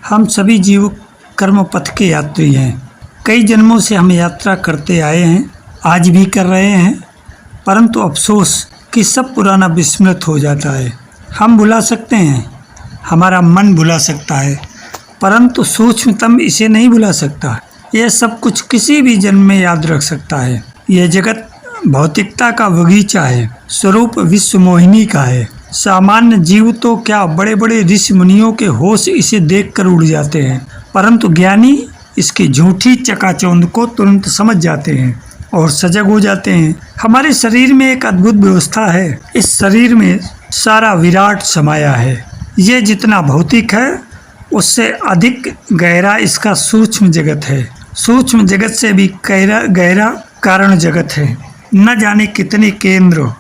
हम सभी जीव कर्म पथ के यात्री हैं। कई जन्मों से हम यात्रा करते आए हैं, आज भी कर रहे हैं, परंतु अफसोस कि सब पुराना विस्मृत हो जाता है। हम भुला सकते हैं, हमारा मन भुला सकता है, परंतु सूक्ष्मतम इसे नहीं भुला सकता। यह सब कुछ किसी भी जन्म में याद रख सकता है। यह जगत भौतिकता का बगीचा है, स्वरूप विश्व मोहिनी का है। सामान्य जीव तो क्या, बड़े बड़े ऋषि मुनियों के होश इसे देखकर उड़ जाते हैं, परंतु ज्ञानी इसकी झूठी चकाचौंध को तुरंत समझ जाते हैं और सजग हो जाते हैं। हमारे शरीर में एक अद्भुत व्यवस्था है। इस शरीर में सारा विराट समाया है। ये जितना भौतिक है उससे अधिक गहरा इसका सूक्ष्म जगत है। सूक्ष्म जगत से भी गहरा कारण जगत है। न जाने कितने केंद्र,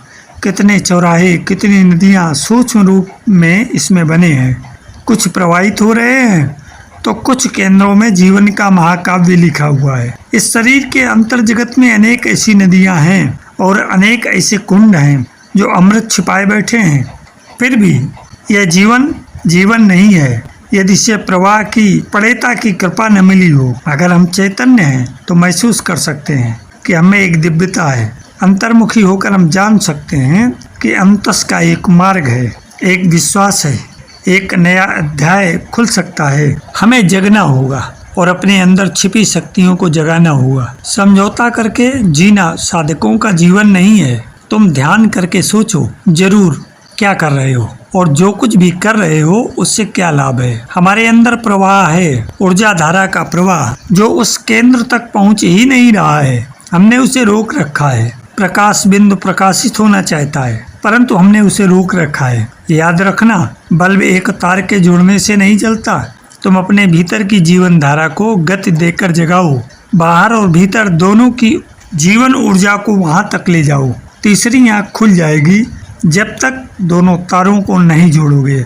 कितने चौराहे, कितनी नदियाँ सूक्ष्म रूप में इसमें बने हैं। कुछ प्रवाहित हो रहे हैं तो कुछ केंद्रों में जीवन का महाकाव्य लिखा हुआ है। इस शरीर के अंतर जगत में अनेक ऐसी नदियाँ हैं और अनेक ऐसे कुंड हैं जो अमृत छिपाए बैठे हैं। फिर भी यह जीवन नहीं है यदि इसे प्रवाह की पड़ेता की कृपा न मिली हो। अगर हम चैतन्य हैं तो महसूस कर सकते हैं कि हमें एक दिव्यता है। अंतर्मुखी होकर हम जान सकते हैं कि अंतस का एक मार्ग है, एक विश्वास है, एक नया अध्याय खुल सकता है। हमें जगना होगा और अपने अंदर छिपी शक्तियों को जगाना होगा। समझौता करके जीना साधकों का जीवन नहीं है। तुम ध्यान करके सोचो जरूर क्या कर रहे हो और जो कुछ भी कर रहे हो उससे क्या लाभ है। हमारे अंदर प्रवाह है, ऊर्जा धारा का प्रवाह, जो उस केंद्र तक पहुंच ही नहीं रहा है। हमने उसे रोक रखा है। प्रकाश बिंदु प्रकाशित होना चाहता है, परंतु हमने उसे रोक रखा है। याद रखना, बल्ब एक तार के जुड़ने से नहीं जलता। तुम अपने भीतर की जीवन धारा को गति देकर जगाओ। बाहर और भीतर दोनों की जीवन ऊर्जा को वहां तक ले जाओ। तीसरी आंख खुल जाएगी। जब तक दोनों तारों को नहीं जोड़ोगे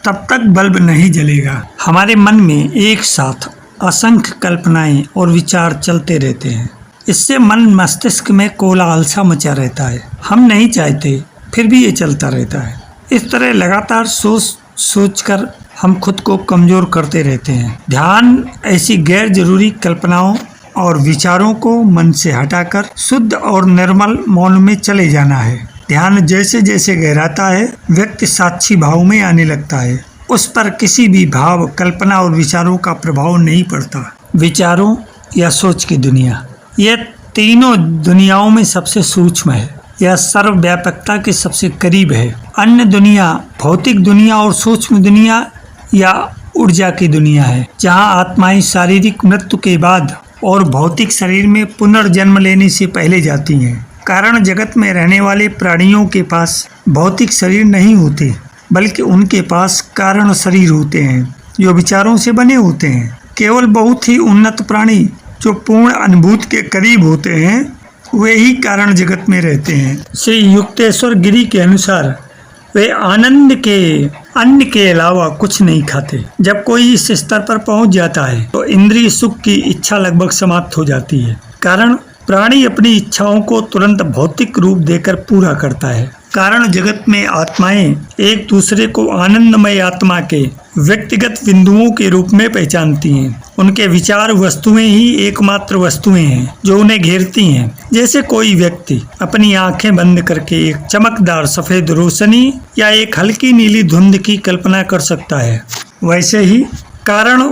तब तक बल्ब नहीं जलेगा। हमारे मन में एक साथ असंख्य कल्पनाएं और विचार चलते रहते हैं। इससे मन मस्तिष्क में कोलाहल सा मचा रहता है। हम नहीं चाहते, फिर भी ये चलता रहता है। इस तरह लगातार सोचकर हम खुद को कमजोर करते रहते हैं। ध्यान ऐसी गैर जरूरी कल्पनाओं और विचारों को मन से हटाकर शुद्ध और निर्मल मौन में चले जाना है। ध्यान जैसे जैसे गहराता है, व्यक्ति साक्षी भाव में आने लगता है। उस पर किसी भी भाव, कल्पना और विचारों का प्रभाव नहीं पड़ता। विचारों या सोच की दुनिया, यह तीनों दुनियाओं में सबसे सूक्ष्म है। यह सर्वव्यापकता के सबसे करीब है। अन्य दुनिया भौतिक दुनिया और सूक्ष्म दुनिया या ऊर्जा की दुनिया है, जहाँ आत्माएं शारीरिक मृत्यु के बाद और भौतिक शरीर में पुनर्जन्म लेने से पहले जाती हैं। कारण जगत में रहने वाले प्राणियों के पास भौतिक शरीर नहीं होते, बल्कि उनके पास कारण शरीर होते हैं जो विचारों से बने होते हैं। केवल बहुत ही उन्नत प्राणी जो पूर्ण अनुभूति के करीब होते हैं वे ही कारण जगत में रहते हैं। श्री युक्तेश्वर गिरी के अनुसार वे आनंद के अन्न के अलावा कुछ नहीं खाते। जब कोई इस स्तर पर पहुंच जाता है तो इंद्रिय सुख की इच्छा लगभग समाप्त हो जाती है। कारण प्राणी अपनी इच्छाओं को तुरंत भौतिक रूप देकर पूरा करता है। कारण जगत में आत्माएं एक दूसरे को आनंदमय आत्मा के व्यक्तिगत बिंदुओं के रूप में पहचानती हैं। उनके विचार वस्तुएं ही एकमात्र वस्तुएं हैं जो उन्हें घेरती हैं। जैसे कोई व्यक्ति अपनी आंखें बंद करके एक चमकदार सफेद रोशनी या एक हल्की नीली धुंध की कल्पना कर सकता है, वैसे ही कारण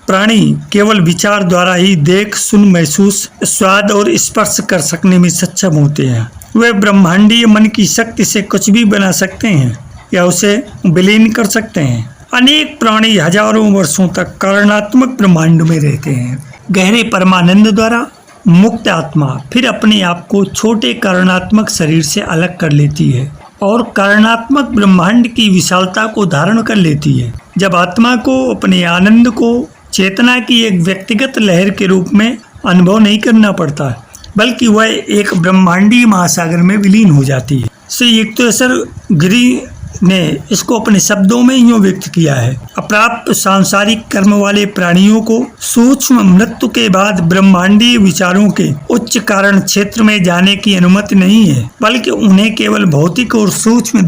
प्राणी केवल विचार द्वारा ही देख, सुन, महसूस, स्वाद और स्पर्श कर सकने में सक्षम होते हैं। वे ब्रह्मांडीय मन की शक्ति से कुछ भी बना सकते हैं या उसे विलीन कर सकते हैं। अनेक प्राणी हजारों वर्षों तक कारणात्मक ब्रह्मांड में रहते हैं। गहरे परमानंद द्वारा मुक्त आत्मा फिर अपने आप को छोटे कारणात्मक शरीर से अलग कर लेती है और कारणात्मक ब्रह्मांड की विशालता को धारण कर लेती है। जब आत्मा को अपने आनंद को चेतना की एक व्यक्तिगत लहर के रूप में अनुभव नहीं करना पड़ता, बल्कि वह एक ब्रह्मांडीय महासागर में विलीन हो जाती है। श्री युक्तेश्वर गिरी ने इसको अपने शब्दों में यूं व्यक्त किया है। अप्राप्त सांसारिक कर्म वाले प्राणियों को सूक्ष्म मृत्यु के बाद ब्रह्मांडीय विचारों के उच्च कारण क्षेत्र में जाने की अनुमति नहीं है, बल्कि उन्हें केवल भौतिक और सूक्ष्म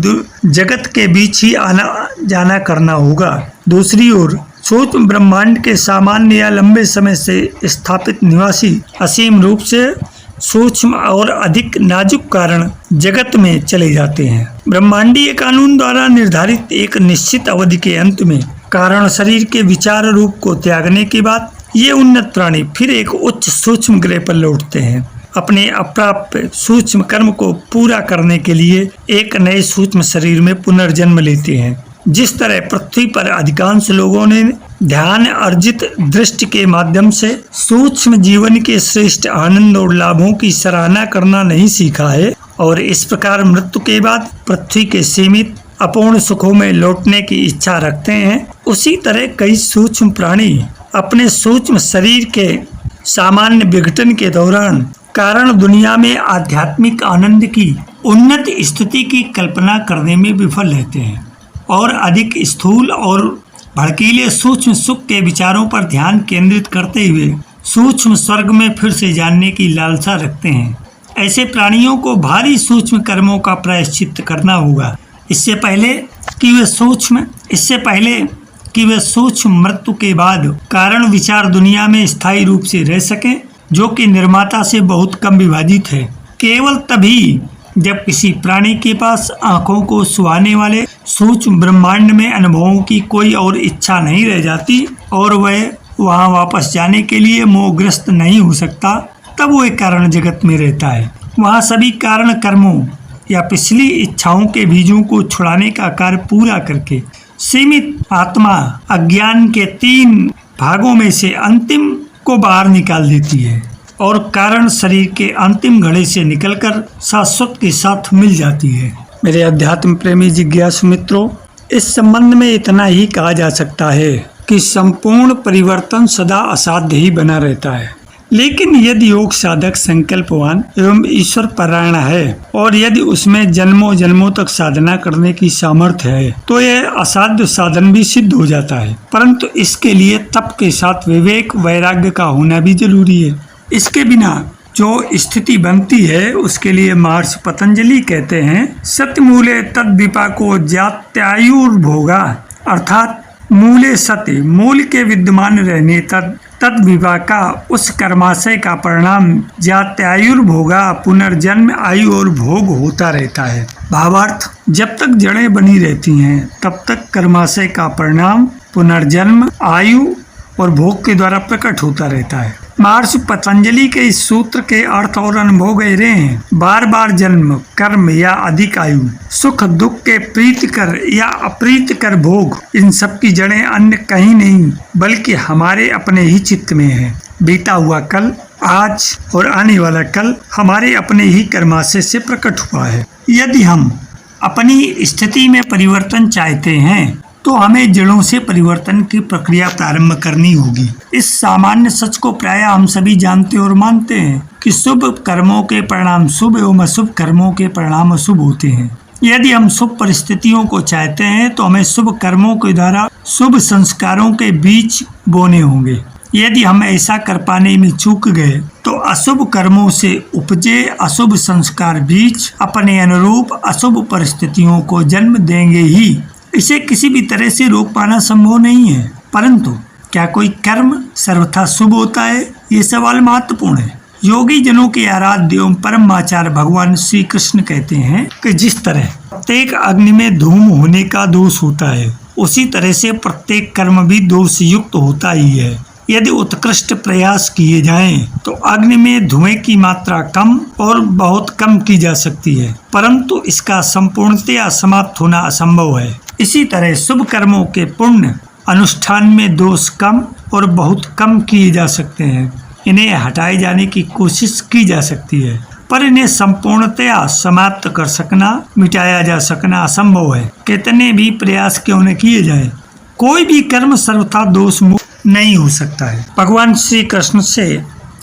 जगत के बीच ही आना जाना करना होगा। दूसरी ओर सूक्ष्म ब्रह्मांड के सामान्य या लंबे समय से स्थापित निवासी असीम रूप से सूक्ष्म और अधिक नाजुक कारण जगत में चले जाते हैं। ब्रह्मांडीय कानून द्वारा निर्धारित एक निश्चित अवधि के अंत में कारण शरीर के विचार रूप को त्यागने के बाद ये उन्नत प्राणी फिर एक उच्च सूक्ष्म ग्रह पर लौटते हैं। अपने अप्राप्य सूक्ष्म कर्म को पूरा करने के लिए एक नए सूक्ष्म शरीर में पुनर्जन्म लेते हैं। जिस तरह पृथ्वी पर अधिकांश लोगों ने ध्यान अर्जित दृष्टि के माध्यम से सूक्ष्म जीवन के श्रेष्ठ आनंद और लाभों की सराहना करना नहीं सीखा है और इस प्रकार मृत्यु के बाद पृथ्वी के सीमित अपूर्ण सुखों में लौटने की इच्छा रखते हैं, उसी तरह कई सूक्ष्म प्राणी अपने सूक्ष्म शरीर के सामान्य विघटन के दौरान कारण दुनिया में आध्यात्मिक आनंद की उन्नत स्थिति की कल्पना करने में विफल रहते हैं और अधिक स्थूल और भड़कीले सूक्ष्म सुख के विचारों पर ध्यान केंद्रित करते हुए सूक्ष्म स्वर्ग में फिर से जानने की लालसा रखते हैं। ऐसे प्राणियों को भारी सूक्ष्म कर्मों का प्रायश्चित करना होगा इससे पहले कि वे सूक्ष्म मृत्यु के बाद कारण विचार दुनिया में स्थायी रूप से रह सकें, जो कि निर्माता से बहुत कम विभाजित है। केवल तभी जब किसी प्राणी के पास आंखों को सुहाने वाले सूक्ष्म ब्रह्मांड में अनुभवों की कोई और इच्छा नहीं रह जाती और वह वहां वापस जाने के लिए मोहग्रस्त नहीं हो सकता, तब वह कारण जगत में रहता है। वहां सभी कारण कर्मों या पिछली इच्छाओं के बीजों को छुड़ाने का कार्य पूरा करके सीमित आत्मा अज्ञान के 3 भागों में से अंतिम को बाहर निकाल देती है और कारण शरीर के अंतिम घड़े से निकलकर शाश्वत के साथ मिल जाती है। मेरे अध्यात्म प्रेमी जिज्ञासु मित्रों, इस संबंध में इतना ही कहा जा सकता है कि संपूर्ण परिवर्तन सदा असाध्य ही बना रहता है, लेकिन यदि योग साधक संकल्पवान एवं ईश्वर परायण है और यदि उसमें जन्मों जन्मों तक साधना करने की सामर्थ्य है तो यह असाध्य साधन भी सिद्ध हो जाता है। परंतु इसके लिए तप के साथ विवेक वैराग्य का होना भी जरूरी है। इसके बिना जो स्थिति बनती है उसके लिए महर्षि पतंजलि कहते हैं, सत्यमूले तद विपाको जात्यायुर्भोगा, अर्थात मूले सत्य मूल के विद्यमान रहने तद विपाका उस कर्माशय का परिणाम जात्यायुर्भोगा पुनर्जन्म आयु और भोग होता रहता है। भावार्थ, जब तक जड़ें बनी रहती हैं तब तक कर्माशय का परिणाम पुनर्जन्म आयु और भोग के द्वारा प्रकट होता रहता है। महर्षि पतंजलि के इस सूत्र के अर्थ और अनुभव गहरे हैं। बार बार जन्म, कर्म या अधिक आयु, सुख दुख के प्रीतिकर या अप्रीतिकर भोग, इन सब की जड़ें अन्य कहीं नहीं बल्कि हमारे अपने ही चित्त में है। बीता हुआ कल, आज और आने वाला कल हमारे अपने ही कर्माशय से प्रकट हुआ है। यदि हम अपनी स्थिति में परिवर्तन चाहते हैं तो हमें जड़ों से परिवर्तन की प्रक्रिया प्रारंभ करनी होगी। इस सामान्य सच को प्राय हम सभी जानते और मानते हैं कि शुभ कर्मों के परिणाम शुभ एवं अशुभ कर्मों के परिणाम अशुभ होते हैं। यदि हम शुभ परिस्थितियों को चाहते हैं तो हमें शुभ कर्मों के द्वारा शुभ संस्कारों के बीज बोने होंगे। यदि हम ऐसा कर पाने में चूक गए तो अशुभ कर्मों से उपजे अशुभ संस्कार बीज अपने अनुरूप अशुभ परिस्थितियों को जन्म देंगे ही। इसे किसी भी तरह से रोक पाना संभव नहीं है। परंतु क्या कोई कर्म सर्वथा शुभ होता है? ये सवाल महत्वपूर्ण है। योगी जनों के आराध्य एवं परम आचार्य भगवान श्री कृष्ण कहते हैं कि जिस तरह प्रत्येक अग्नि में धूम होने का दोष होता है, उसी तरह से प्रत्येक कर्म भी दोष युक्त होता ही है। यदि उत्कृष्ट प्रयास किए जाएं तो अग्नि में धुएं की मात्रा कम और बहुत कम की जा सकती है, परंतु इसका संपूर्णतया समाप्त होना असंभव है। इसी तरह शुभ कर्मों के पुण्य अनुष्ठान में दोष कम और बहुत कम किए जा सकते हैं। इन्हें हटाए जाने की कोशिश की जा सकती है, पर इन्हें संपूर्णतया समाप्त कर सकना, मिटाया जा सकना असंभव है। कितने भी प्रयास क्यों न किए जाए, कोई भी कर्म सर्वथा दोष मुक्त नहीं हो सकता है। भगवान श्री कृष्ण से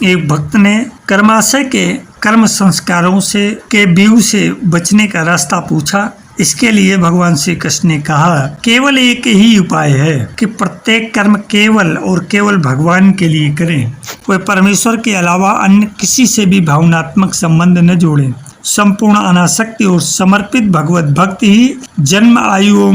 एक भक्त ने कर्माशय के कर्म संस्कारों से के बीव से बचने का रास्ता पूछा। इसके लिए भगवान श्री कृष्ण ने कहा, केवल एक ही उपाय है कि प्रत्येक कर्म केवल और केवल भगवान के लिए करें। वे परमेश्वर के अलावा अन्य किसी से भी भावनात्मक संबंध न जोड़ें। संपूर्ण अनासक्ति और समर्पित भगवत भक्ति ही जन्म आयु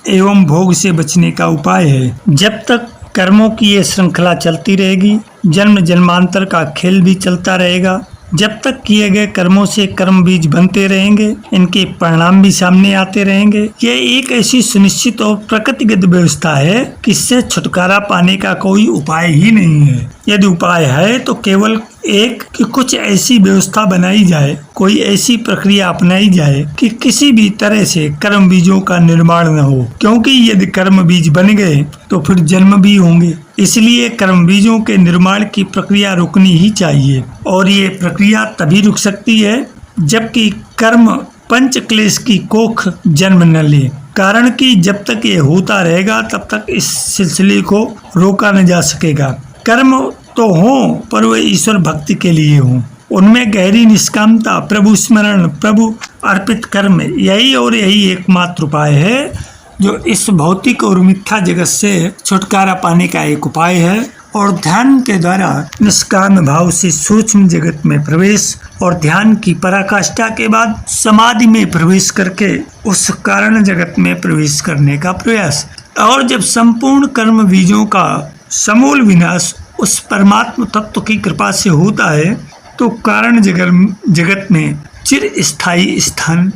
एवं भोग से बचने का उपाय है। जब तक कर्मों की ये श्रृंखला चलती रहेगी, जन्म जन्मांतर का खेल भी चलता रहेगा। जब तक किए गए कर्मों से कर्म बीज बनते रहेंगे, इनके परिणाम भी सामने आते रहेंगे। यह एक ऐसी सुनिश्चित और प्रकृतिगत व्यवस्था है कि इससे छुटकारा पाने का कोई उपाय ही नहीं है। यदि उपाय है तो केवल एक कि कुछ ऐसी व्यवस्था बनाई जाए, कोई ऐसी प्रक्रिया अपनाई जाए कि किसी भी तरह से कर्म बीजों का निर्माण न हो, क्योंकि यदि कर्म बीज बन गए तो फिर जन्म भी होंगे। इसलिए कर्म बीजों के निर्माण की प्रक्रिया रुकनी ही चाहिए, और ये प्रक्रिया तभी रुक सकती है जबकि कर्म पंच क्लेश की कोख जन्म न ले। कारण कि जब तक ये होता रहेगा तब तक इस सिलसिले को रोका न जा सकेगा। कर्म तो हों पर वे ईश्वर भक्ति के लिए हों, उनमें गहरी निष्कामता, प्रभु स्मरण, प्रभु अर्पित कर्म, यही और यही एकमात्र उपाय है जो इस भौतिक और मिथ्या जगत से छुटकारा पाने का एक उपाय है। और ध्यान के द्वारा निष्काम भाव से सूक्ष्म जगत में प्रवेश और ध्यान की पराकाष्ठा के बाद समाधि में प्रवेश करके उस कारण जगत में प्रवेश करने का प्रयास। और जब संपूर्ण कर्म बीजों का समूल विनाश उस परमात्म तत्व की कृपा से होता है तो कारण जगत में चिर स्थायी स्थान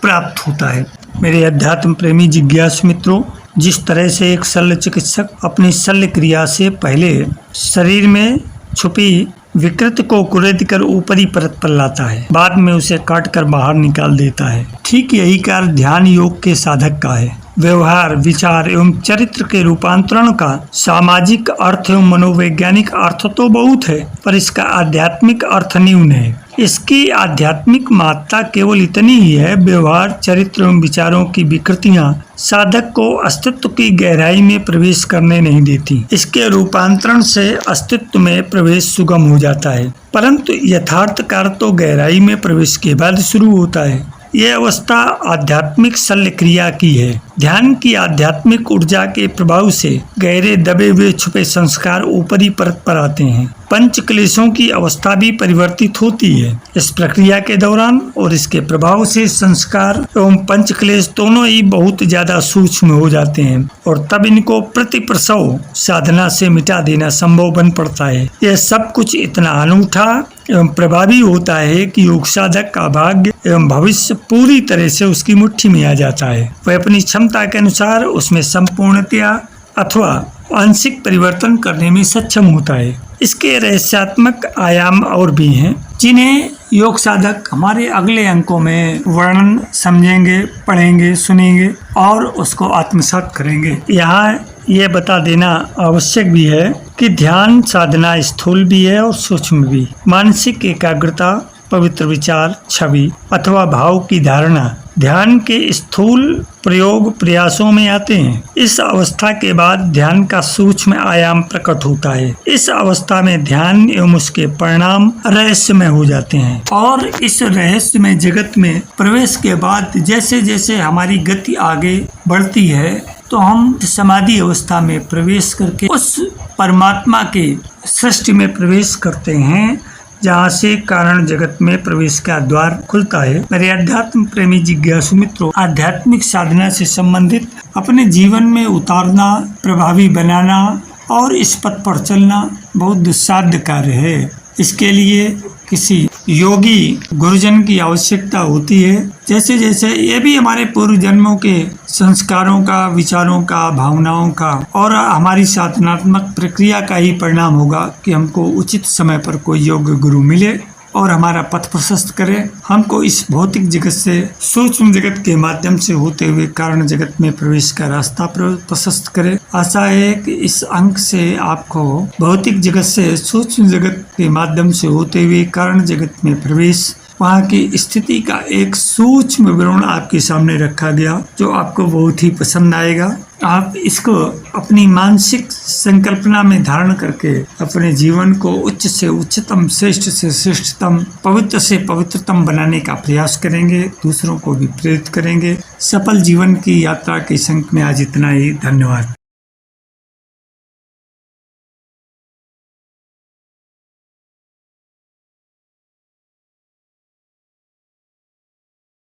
प्राप्त होता है। मेरे अध्यात्म प्रेमी जिज्ञासु मित्रों, जिस तरह से एक शल्य चिकित्सक अपनी शल्य क्रिया से पहले शरीर में छुपी विकृति को कुरेद कर ऊपरी परत पर लाता है, बाद में उसे काट कर बाहर निकाल देता है, ठीक यही कार्य ध्यान योग के साधक का है। व्यवहार, विचार एवं चरित्र के रूपांतरण का सामाजिक अर्थ एवं मनोवैज्ञानिक अर्थ तो बहुत है, पर इसका आध्यात्मिक अर्थ न्यून है। इसकी आध्यात्मिक महत्ता केवल इतनी ही है, व्यवहार, चरित्र एवं विचारों की विकृतियां साधक को अस्तित्व की गहराई में प्रवेश करने नहीं देती। इसके रूपांतरण से अस्तित्व में प्रवेश सुगम हो जाता है, परंतु यथार्थ कार्य तो गहराई में प्रवेश के बाद शुरू होता है। यह अवस्था आध्यात्मिक शल्य क्रिया की है। ध्यान की आध्यात्मिक ऊर्जा के प्रभाव से गहरे दबे हुए छुपे संस्कार ऊपरी परत पर आते हैं। पंच क्लेशों की अवस्था भी परिवर्तित होती है इस प्रक्रिया के दौरान, और इसके प्रभाव से संस्कार एवं पंच क्लेश दोनों ही बहुत ज्यादा सूक्ष्म हो जाते हैं, और तब इनको प्रति प्रसव साधना से मिटा देना संभव बन पड़ता है। यह सब कुछ इतना अनूठा एवं प्रभावी होता है कि योग साधक का भाग्य एवं भविष्य पूरी तरह से उसकी मुट्ठी में आ जाता है। वह अपनी क्षमता के अनुसार उसमें संपूर्णतया अथवा आंशिक परिवर्तन करने में सक्षम होता है। इसके रहस्यात्मक आयाम और भी हैं, जिन्हें योग साधक हमारे अगले अंकों में वर्णन समझेंगे, पढ़ेंगे, सुनेंगे और उसको आत्मसात करेंगे। यहाँ ये बता देना आवश्यक भी है कि ध्यान साधना स्थूल भी है और सूक्ष्म भी। मानसिक एकाग्रता, पवित्र विचार, छवि अथवा भाव की धारणा ध्यान के स्थूल प्रयोग प्रयासों में आते हैं। इस अवस्था के बाद ध्यान का सूक्ष्म आयाम प्रकट होता है। इस अवस्था में ध्यान एवं उसके परिणाम रहस्यमय हो जाते हैं, और इस रहस्यमय जगत में प्रवेश के बाद जैसे जैसे हमारी गति आगे बढ़ती है तो हम समाधि अवस्था में प्रवेश करके उस परमात्मा के सृष्टि में प्रवेश करते हैं, जहाँ से कारण जगत में प्रवेश का द्वार खुलता है। मेरे अध्यात्म प्रेमी जिज्ञासु मित्रों, आध्यात्मिक साधना से संबंधित अपने जीवन में उतारना, प्रभावी बनाना और इस पथ पर चलना बहुत दुस्साध्य कार्य है। इसके लिए किसी योगी गुरुजन की आवश्यकता होती है। जैसे जैसे ये भी हमारे पूर्व जन्मों के संस्कारों का, विचारों का, भावनाओं का और हमारी साधनात्मक प्रक्रिया का ही परिणाम होगा कि हमको उचित समय पर कोई योग्य गुरु मिले और हमारा पथ प्रशस्त करे, हमको इस भौतिक जगत से सूक्ष्म जगत के माध्यम से होते हुए कारण जगत में प्रवेश का रास्ता प्रशस्त करे। आशा है कि इस अंक से आपको भौतिक जगत से सूक्ष्म जगत के माध्यम से होते हुए कारण जगत में प्रवेश, वहाँ की स्थिति का एक सूक्ष्म विवरण आपके सामने रखा गया, जो आपको बहुत ही पसंद आएगा। आप इसको अपनी मानसिक संकल्पना में धारण करके अपने जीवन को उच्च से उच्चतम, श्रेष्ठ से श्रेष्ठतम, पवित्र से पवित्रतम बनाने का प्रयास करेंगे, दूसरों को भी प्रेरित करेंगे। सफल जीवन की यात्रा के संग में आज इतना ही। धन्यवाद।